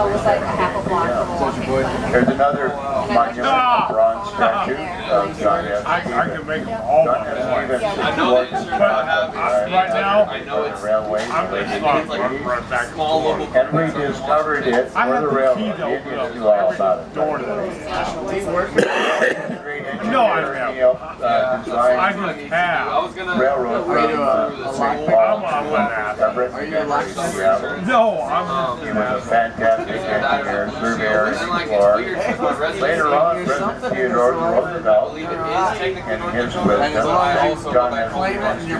was like a half a block from a walking clinic. There's another monument, bronze statue of John F. I can make them all my boys. I know that you're not having Right now, I know it's railway. I'm just right back small local. And we discovered it I for have the the railroad. key to Indians open knew all up about every it. door to the No, I don't have. I just have. I was gonna railroad read from through the St. school. Paul I'm on that. Everett, Are you Missouri, locked on Seattle. No, I'm He just was a fantastic engineer, surveyor, and explorer. Later on, President Theodore Roosevelt, in his wisdom, John F. Kennedy,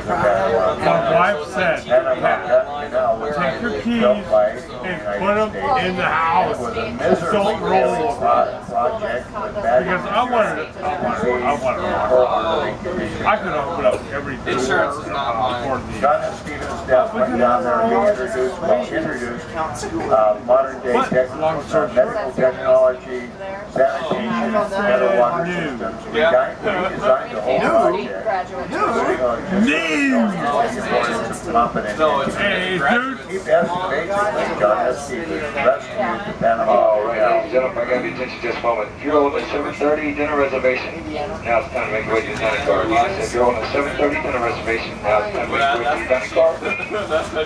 my wife said, take your keys and put them in the house. It was a miserably Don't roll project because I wanted it. I could open up everything. Insurance is not mine. John F. Stevens' death went down there and introduced modern day medical technology, sanitation, better water systems. He designed the whole project. Hey, dude. He basically John F. Stevens rescued the Panama. All right, gentlemen, I got your attention just a moment. If you're on the 7:30 dinner reservation, now it's time to make your way to your dining car. If you're on the 7:30 dinner reservation, now it's time to make your way to your dining car.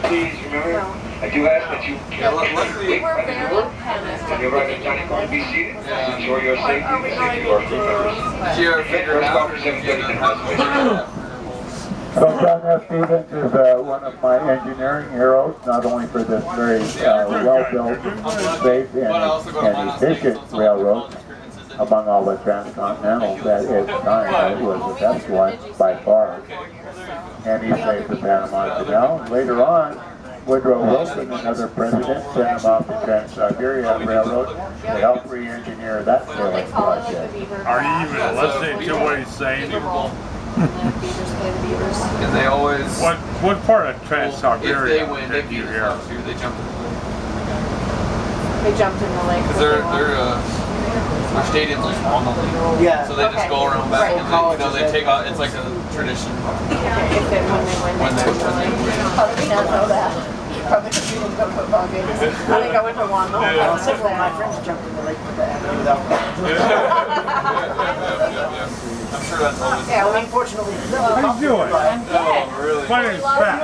Please remember, I do ask that you wait at the door when you arrive at the dining car to be seated. Ensure your safety and the safety of our crew members. Did you ever figure it out? 7:30 dinner reservation. So John F. Stevens is one of my engineering heroes, not only for this very well-built, safe, and efficient railroad among all the transcontinentals at its time. It was the best one by far. And he saved the Panama Canal. Later on, Woodrow Wilson, another president, sent him off the Trans-Siberia Railroad to help re-engineer that sailing project. Are you even listening to what he's saying? And they always. What part of Trans-Siberia If they win, did you hear? They jump in the lake. They jumped in the lake. Because their stadium's like on the lake. Yeah. So they just go around back and they take out. It's like a tradition. When they win. How did we not know that? Probably because we didn't go to football games. I think I went to one. Several of my friends jumped in the lake with that without I'm sure that's always. Yeah, well, unfortunately. How you doing? Oh, really? My name's Pat.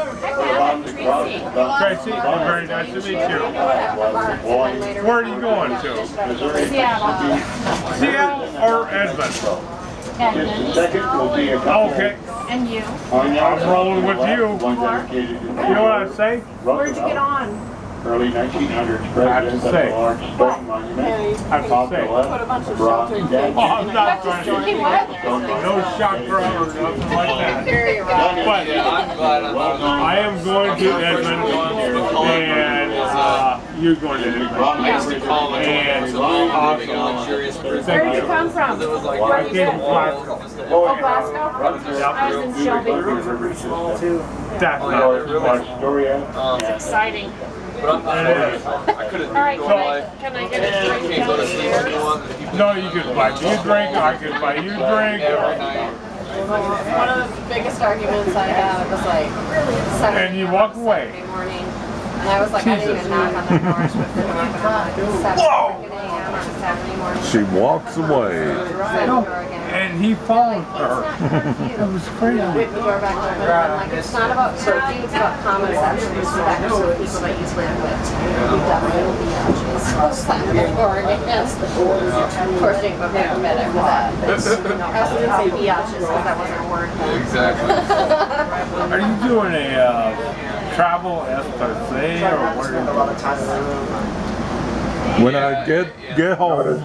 Tracy. Tracy, very nice to meet you. Where are you going to? Seattle. Seattle or Edmonton? Okay. And you? I'm rolling with you. You know what I say? Where'd you get on? Early 1900s I have to say. large stone monument. I have to say. Put a bunch of shelter. Oh, I'm not trying to. What? No shock or nothing like that. Very rough. But Yeah, I'm glad I'm not. I am going to Edmonton, and you're going to Edmonton. I used to call it And awesome. Luxurious Where Thank did you you. come from? It was like Where I did you came from go? Glasgow. Oh, Glasgow? I was in Shelby. That's Oh, not yeah, too much. It's exciting. But I couldn't All right, do can I get a drink? can't go to sleep if you want. No, you can buy me a drink, I can buy you a drink. Every night. One of the biggest arguments I had was like Saturday. And you walk away. Saturday morning. And I was like, I didn't even knock on the doors with the door open at like 7 a.m. on a Saturday morning. She walks away. And he followed her. It was crazy. With the door back open. I'm like, it's not about curfew, it's about common sense and respect for the people that you live with. You definitely will be out. So slam the door against the door. Of course, Jake would never met after that. But, I also didn't say biatches because that wasn't a word. Exactly. Are you doing a travel expose or what are you doing? When I get home,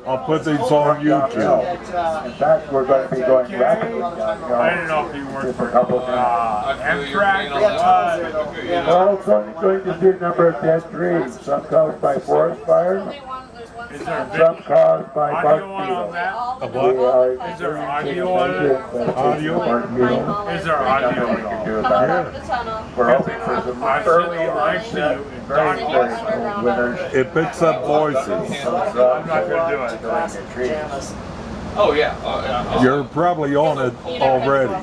I'll put these on YouTube. In fact, we're going to be going rapidly downhill. I don't know if you work for Amtrak or what. Well, it's only going to be a number of dead trees, some caused by forest fires, Is there some caused by bark audio on beetles. that? We Is there audio on it? Audio? Is there audio Nothing we at can all? do about it. We're hoping for some early onset, very, very cold winters. It picks up voices. I'm not gonna do it. Oh yeah. You're probably on it already.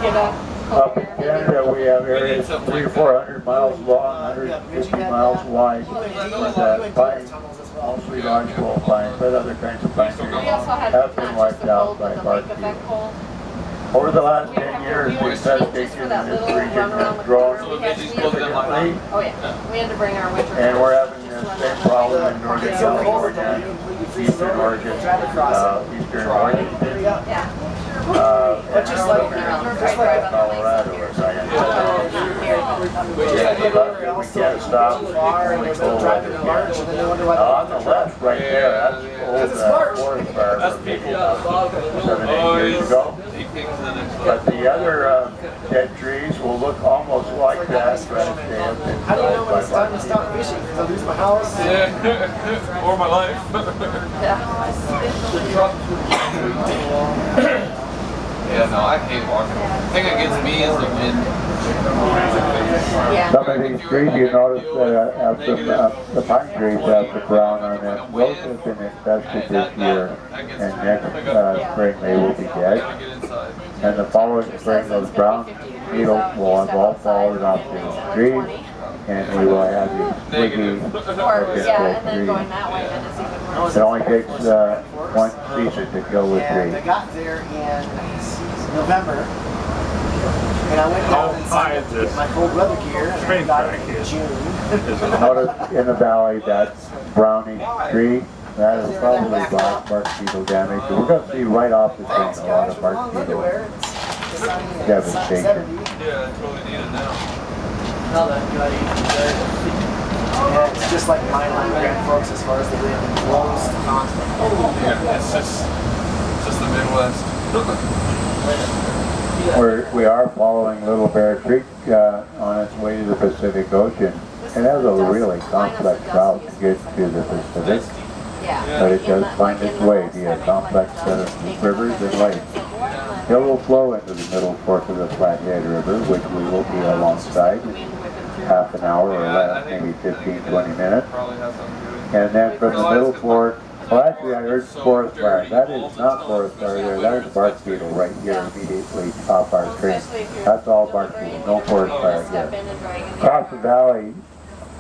Get up. Up in Canada, we have areas 300 or 400 miles long, 150 miles wide, with pine, mostly lodgepole pine, but other kinds of pine trees We also had have been wiped out by bark effect beetle. hole. Over the last 10 years, the infestation in this region has grown significantly, Oh yeah, we had to bring our winter. and we're having the same problem in Northern California, Eastern Oregon, Eastern Washington, Yeah. But just like Colorado, or something. Yeah, we can't stop. far and there's no traffic in March, and then they wonder why On the left, right there, that's old forest fire from maybe about 7, 8 years ago. But the other dead trees will look almost like that, but they have been how do you know when by it's time to bark stop fishing? Because I lose my house. Yeah. Or my life. Yeah, no, I hate walking. The thing that gets me is the wind. Yeah. Some of these trees, you notice that have the pine trees have the brown on them. Those have been infested this year, and next spring they will be dead. And the following spring, those brown beetles will have all fallen off the trees, and we will have these twiggy Or, dead yeah, and then trees. going that way, then it's even worse. It only takes one season to kill the And I tree. got there in November, and I went down high and is this? my cold weather gear, and I Train got track it in is? June. Notice in the valley, that brownish tree, that is probably bark beetle damage. We're going to see right off the thing a lot of bark beetle devastation. Yeah, I totally need it now. And it's just like mine on Grand Forks as far as the wind blows constantly. Yeah, it's just the Midwest. We are following Little Bear Creek on its way to the Pacific Ocean. It has a really complex route to get to the Pacific, Yeah. but it does find its way via a complex set of rivers and lakes. It will flow into the middle fork of the Flathead River, which we will be alongside in half an hour or less, maybe 15, 20 minutes. Probably has something to do with it. And then from the middle fork, well actually I heard forest fire. That is not forest fire there, that is bark beetle right here immediately off our train. That's all bark beetle, no forest fire Step here. in and drag in. Across the valley,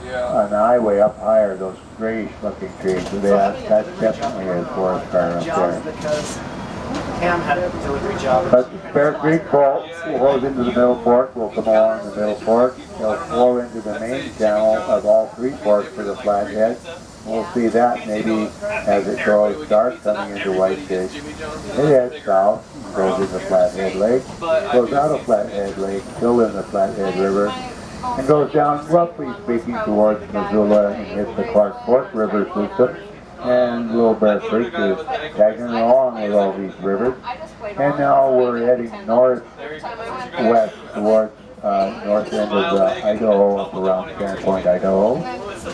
Yeah. on the highway up higher, those grayish looking trees, that's definitely a forest fire up Jobs there. because Pam had a delivery job. But Bear Creek flows into the middle fork, will come along the middle fork, it'll flow into the main channel of all three forks for the Flathead. We'll see that maybe as it goes dark coming into Whitefish. It heads south, and goes into Flathead Lake, goes out of Flathead Lake, still in the Flathead River, and goes down, roughly speaking, towards Missoula and hits the Clark Fork River system. And Little Bear Creek is tagging along with all these rivers. And now we're heading northwest towards north end of Idaho, up around Sandpoint, Idaho.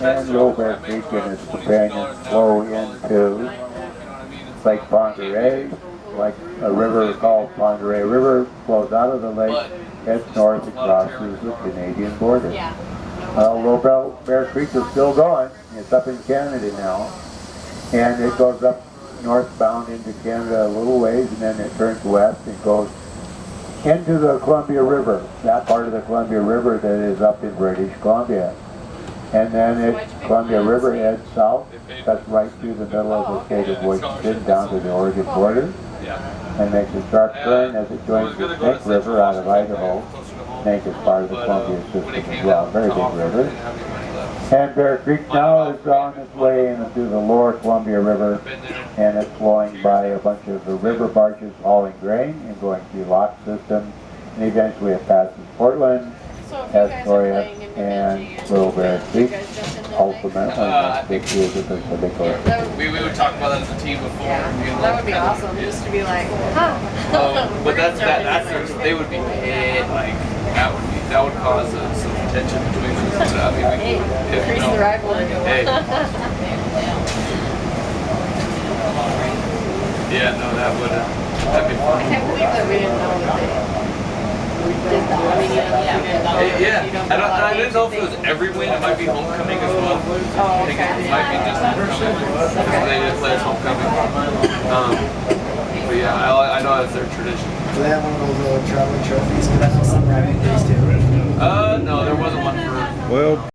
And Little Bear Creek and its companions flow into Lake Ponderay, like a river called Ponderay River, flows out of the lake, heads north and crosses the Canadian border. Little Bear Creek is still going. It's up in Canada now. And it goes up northbound into Canada a little ways, and then it turns west and goes into the Columbia River, that part of the Columbia River that is up in British Columbia. And then Columbia River heads south, cuts right through the middle of the state of Washington down to the Oregon border, and makes a sharp turn as it joins the Snake River out of Idaho. Snake is part of the Columbia system as well, very big river. And Bear Creek now is on its way into the lower Columbia River, and it's flowing by a bunch of the river barges hauling grain and going through lock system, and eventually it passes Portland, Astoria, and Little Bear Creek. Ultimately, it is the Pacific Ocean. We would talk about that as a team before. Yeah, that would be awesome, just to be like, huh. But that's they would be paid, like that would cause some tension between us. I mean, Hey, increase the rivalry. Hey. Yeah, no, that'd be I fun. can't believe that we didn't know that they did that. I mean, Yeah, I didn't know if it was every win. It might be homecoming as well. Oh, I think it might be just homecoming because they did play as homecoming. But yeah, I know that's their tradition. Do they have one of those traveling trophies? Because I know some riding days too. No, there wasn't one for. Well.